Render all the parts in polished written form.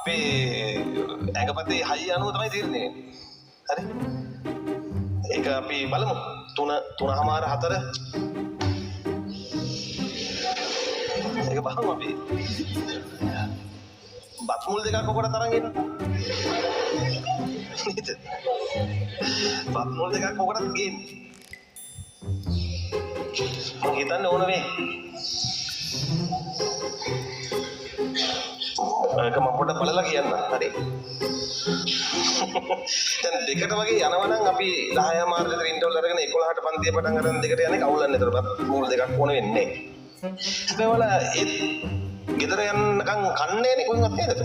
අපේ ඇඟපතේ හයි අනුව තමයි තීරණය. හරි. ඒක අපි බලමු. 3:04 ඒක බලමු අපි. බත් මුල් දෙකක් ඔකට තරන් එන්න. නේද? බත් මුල් දෙකක් ඔකටත් ගේන්න. මම හිතන්නේ ඕන මේ. ඒක මම පොඩ්ඩක් බලලා කියන්න. හරි. දැන් දෙකට වගේ යනවා නම් අපි 10 මාර්ග විතර ඉන්ටර්වල් අරගෙන 11ට පන්තිය පටන් අරන් දෙකට යන්නේ කවුලන්නේ. ඒතර බත් මුල් දෙකක් ඕන වෙන්නේ. හැබැයි වල ඒ ගෙදර යනකම් කන්නේ නේ කොහෙවත් නේද?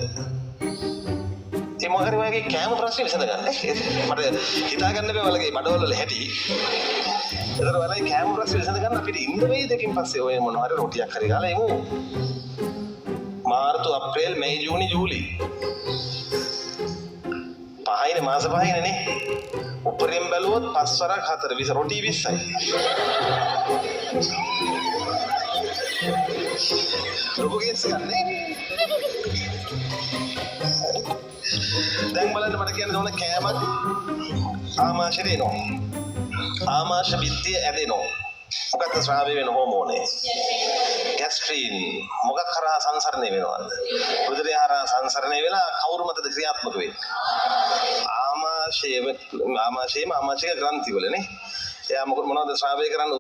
ඒ මොකද වගේ කෑම ප්‍රශ්නේ විසඳගන්න. මට හිතා ගන්න බෑ වලගේ බඩවල වල හැටි. ඒතර වලයි කෑම ප්‍රශ්නේ විසඳගන්න අපිට ඉන්න වෙයි දෙකකින් පස්සේ ඔය මොනවා හරි රොටියක් හරි ගාලා එමු. මාර්තු අප්‍රේල් මැයි ජූනි ජූලි. පහයිනේ මාස පහයිනේ නේ. උපරිම බැලුවොත් 5 වරක් 4 20 රොටි 20යි. ලොකුගෙස් ගන්නේ. දැන් බලන්න මට කියන්න ඕන කෑමක් ආමාශයට එනවා. ආමාශ බිත්තිය ඇදෙනවා. මොකක්ද ස්‍රාවය වෙන හෝමෝනේ? ගැස්ට්‍රීන්. මොකක් කරා සංසරණය වෙනවද? රුධිරය හරහා සංසරණය වෙලා කවුරු මතද ක්‍රියාත්මක වෙන්නේ? ආමාශයේ ආමාශික ග්‍රන්ථි වලනේ. එයා මොනවද ස්‍රාවය කරන්නේ?